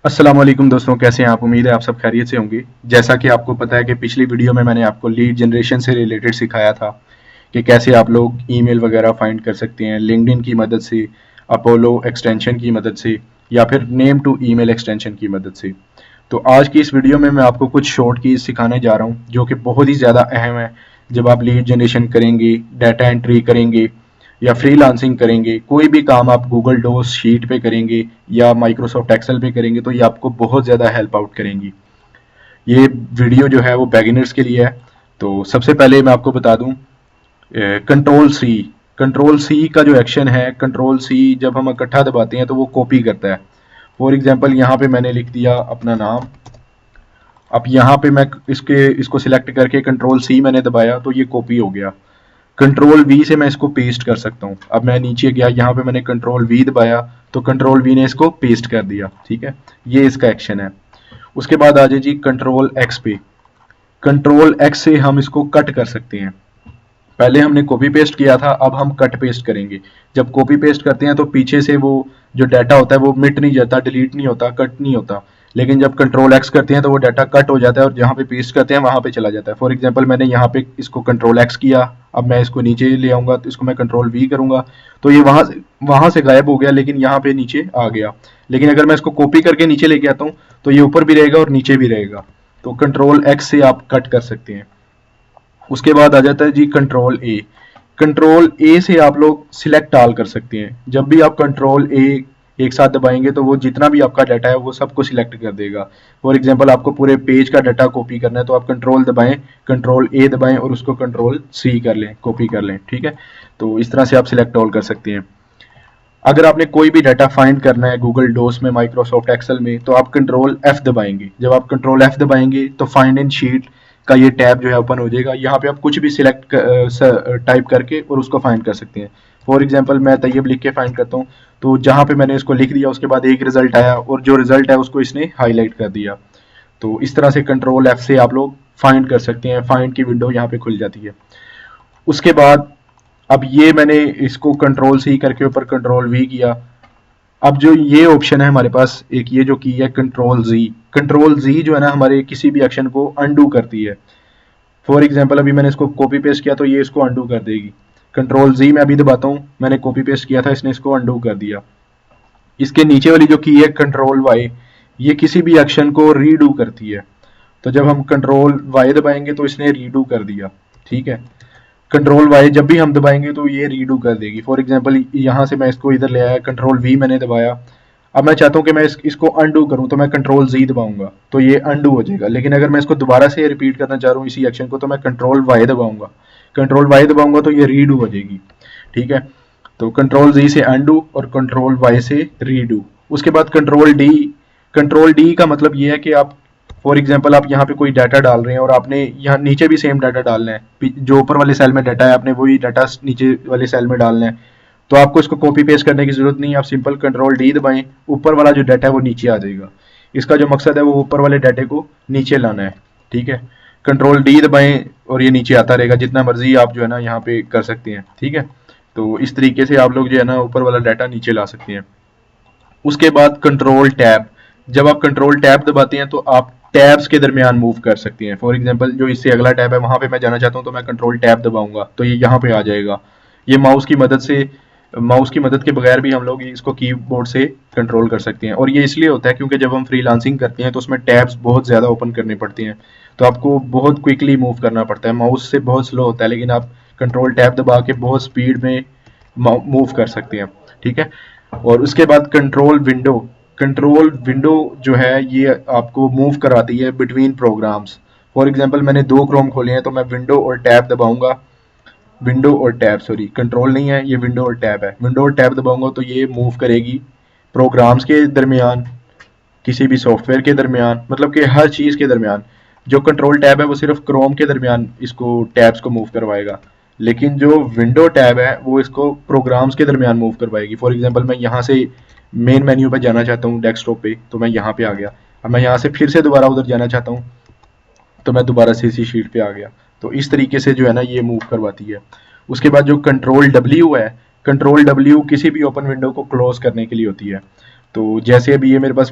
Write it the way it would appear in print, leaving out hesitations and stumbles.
अस्सलाम वालेकुम दोस्तों, कैसे हैं आप? उम्मीद है आप सब खैरियत से होंगे। जैसा कि आपको पता है कि पिछली वीडियो में मैंने आपको लीड जनरेशन से रिलेटेड सिखाया था कि कैसे आप लोग ईमेल वगैरह फाइंड कर सकते हैं लिंक्डइन की मदद से, अपोलो एक्सटेंशन की मदद से, या फिर नेम टू ईमेल एक्सटेंशन की मदद से। तो आज की इस वीडियो में मैं आपको कुछ शॉर्ट कीज सिखाने जा रहा हूँ जो कि बहुत ही ज़्यादा अहम है। जब आप लीड जनरेशन करेंगे, डाटा एंट्री करेंगे या फ्रीलांसिंग करेंगे, कोई भी काम आप गूगल डोस शीट पे करेंगे या माइक्रोसॉफ्ट एक्सेल पे करेंगे, तो ये आपको बहुत ज़्यादा हेल्प आउट करेंगी। ये वीडियो जो है वो बिगिनर्स के लिए है। तो सबसे पहले मैं आपको बता दूं, कंट्रोल सी का जो एक्शन है, कंट्रोल सी जब हम इकट्ठा दबाते हैं तो वो कॉपी करता है। फॉर एग्जांपल यहाँ पे मैंने लिख दिया अपना नाम। अब यहाँ पे मैं इसको सिलेक्ट करके कंट्रोल सी मैंने दबाया तो ये कॉपी हो गया। कंट्रोल वी से मैं इसको पेस्ट कर सकता हूँ। अब मैं नीचे गया, यहाँ पे मैंने कंट्रोल वी दबाया तो कंट्रोल वी ने इसको पेस्ट कर दिया। ठीक है, ये इसका एक्शन है। उसके बाद आ जाए जी कंट्रोल एक्स पे। कंट्रोल एक्स से हम इसको कट कर सकते हैं। पहले हमने कॉपी पेस्ट किया था, अब हम कट पेस्ट करेंगे। जब कॉपी पेस्ट करते हैं तो पीछे से वो जो डाटा होता है वो मिट नहीं जाता, डिलीट नहीं होता, कट नहीं होता। लेकिन जब कंट्रोल एक्स करते हैं तो वो डाटा कट हो जाता है और जहाँ पे पेस्ट करते हैं वहां पे चला जाता है। फॉर एग्जांपल मैंने यहाँ पे इसको कंट्रोल एक्स किया, अब मैं इसको नीचे ले आऊंगा तो इसको मैं कंट्रोल वी करूंगा तो ये वहां से गायब हो गया, लेकिन यहाँ पे नीचे आ गया। लेकिन अगर मैं इसको कॉपी करके नीचे लेके आता हूँ तो ये ऊपर भी रहेगा और नीचे भी रहेगा। तो कंट्रोल एक्स से आप कट कर सकते हैं। उसके बाद आ जाता है जी कंट्रोल ए। कंट्रोल ए से आप लोग सिलेक्ट ऑल कर सकते हैं। जब भी आप कंट्रोल ए एक साथ दबाएंगे तो वो जितना भी आपका डाटा है वो सबको सिलेक्ट कर देगा। फॉर एग्जांपल आपको पूरे पेज का डाटा कॉपी करना है तो आप कंट्रोल दबाएं, कंट्रोल ए दबाएं और उसको कंट्रोल सी कर लें, कॉपी कर लें। ठीक है, तो इस तरह से आप सिलेक्ट ऑल कर सकते हैं। अगर आपने कोई भी डाटा फाइंड करना है गूगल डोस में, माइक्रोसॉफ्ट एक्सेल में, तो आप कंट्रोल एफ दबाएंगे। जब आप कंट्रोल एफ दबाएंगे तो फाइंड इन शीट का ये टैब जो है ओपन हो जाएगा। यहाँ पे आप कुछ भी सिलेक्ट टाइप करके और उसको फाइंड कर सकते हैं। फॉर एग्जांपल मैं तैयब लिख के फाइंड करता हूँ तो जहाँ पे मैंने इसको लिख दिया उसके बाद एक रिजल्ट आया और जो रिजल्ट है उसको इसने हाईलाइट कर दिया। तो इस तरह से कंट्रोल एफ से आप लोग फाइंड कर सकते हैं। फाइंड की विंडो यहाँ पे खुल जाती है। उसके बाद अब ये मैंने इसको कंट्रोल सी करके ऊपर कंट्रोल वी किया। अब जो ये ऑप्शन है हमारे पास, एक ये जो की है कंट्रोल जी जो है ना हमारे किसी भी एक्शन को अनडू करती है। फॉर एग्जांपल अभी मैंने इसको कॉपी पेस्ट किया तो ये इसको अनडू कर देगी। कंट्रोल जी मैं अभी दबाता हूँ, मैंने कॉपी पेस्ट किया था, इसने इसको अनडू कर दिया। इसके नीचे वाली जो की है कंट्रोल वाई, ये किसी भी एक्शन को रीडू करती है। तो जब हम कंट्रोल वाई दबाएंगे तो इसने रीडू कर दिया। ठीक है, कंट्रोल वाई जब भी हम दबाएंगे तो ये रीडू कर देगी। फॉर एग्जांपल यहाँ से मैं इसको इधर ले आया, कंट्रोल वी मैंने दबाया। अब मैं चाहता हूँ कि मैं इसको अनडू करूँ तो मैं कंट्रोल जी दबाऊंगा तो ये अनडू हो जाएगा। लेकिन अगर मैं इसको दोबारा से रिपीट करना चाह रहा हूँ इसी एक्शन को तो मैं कंट्रोल वाई दबाऊंगा। कंट्रोल वाई दबाऊंगा तो ये रीडू हो जाएगी। ठीक है, तो कंट्रोल जी से अनडू और कंट्रोल वाई से रीडू। उसके बाद कंट्रोल डी का मतलब ये है कि आप फॉर एग्जांपल आप यहाँ पे कोई डाटा डाल रहे हैं और आपने यहाँ नीचे भी सेम डाटा डालना है। जो ऊपर वाले सेल में डाटा है आपने वही डाटा नीचे वाले सेल में डालना है। तो आपको इसको कॉपी पेस्ट करने की जरूरत नहीं है, आप सिंपल कंट्रोल डी दबाएं, ऊपर वाला जो डाटा है वो नीचे आ जाएगा। इसका जो मकसद है वो ऊपर वाले डाटे को नीचे लाना है। ठीक है, कंट्रोल डी दबाएं और ये नीचे आता रहेगा, जितना मर्जी आप जो है ना यहाँ पे कर सकते हैं। ठीक है, तो इस तरीके से आप लोग जो है ना ऊपर वाला डाटा नीचे ला सकते हैं। उसके बाद कंट्रोल टैब। जब आप कंट्रोल टैब दबाते हैं तो आप टैब्स के दरमियान मूव कर सकते हैं। फॉर एग्जांपल जो इससे अगला टैब है वहां पे मैं जाना चाहता हूं तो मैं कंट्रोल टैब दबाऊंगा तो ये यहाँ पे आ जाएगा। ये माउस की मदद के बगैर भी हम लोग इसको कीबोर्ड से कंट्रोल कर सकते हैं। और ये इसलिए होता है क्योंकि जब हम फ्रीलांसिंग करते हैं तो उसमें टैब्स बहुत ज़्यादा ओपन करने पड़ते हैं, तो आपको बहुत क्विकली मूव करना पड़ता है। माउस से बहुत स्लो होता है, लेकिन आप कंट्रोल टैब दबा के बहुत स्पीड में मूव कर सकते हैं। ठीक है, और उसके बाद कंट्रोल विंडो जो है ये आपको मूव कराती है बिटवीन प्रोग्राम्स। फॉर एग्जांपल मैंने दो क्रोम खोले हैं तो मैं विंडो और टैब दबाऊंगा, विंडो और टैब, सॉरी कंट्रोल नहीं है, ये विंडो और टैब है। विंडो और टैब दबाऊंगा तो ये मूव करेगी प्रोग्राम्स के दरमियान, किसी भी सॉफ्टवेयर के दरमियान, मतलब कि हर चीज़ के दरमियान। जो कंट्रोल टैब है वो सिर्फ क्रोम के दरमियान इसको टैब्स को मूव करवाएगा, लेकिन जो विंडो टैब है वो इसको प्रोग्राम्स के दरमियान मूव करवाएगी। फॉर एग्जांपल मैं यहाँ से मेन मेन्यू पे जाना चाहता हूँ डेस्कटॉप पे तो मैं यहाँ पे आ गया। अब मैं यहाँ से फिर से दोबारा उधर जाना चाहता हूँ तो मैं दोबारा से इसी शीट पे आ गया। तो इस तरीके से जो है ना ये मूव करवाती है। उसके बाद जो कंट्रोल डब्ल्यू है, कंट्रोल डब्ल्यू किसी भी ओपन विंडो को क्लोज करने के लिए होती है। तो जैसे अभी ये मेरे पास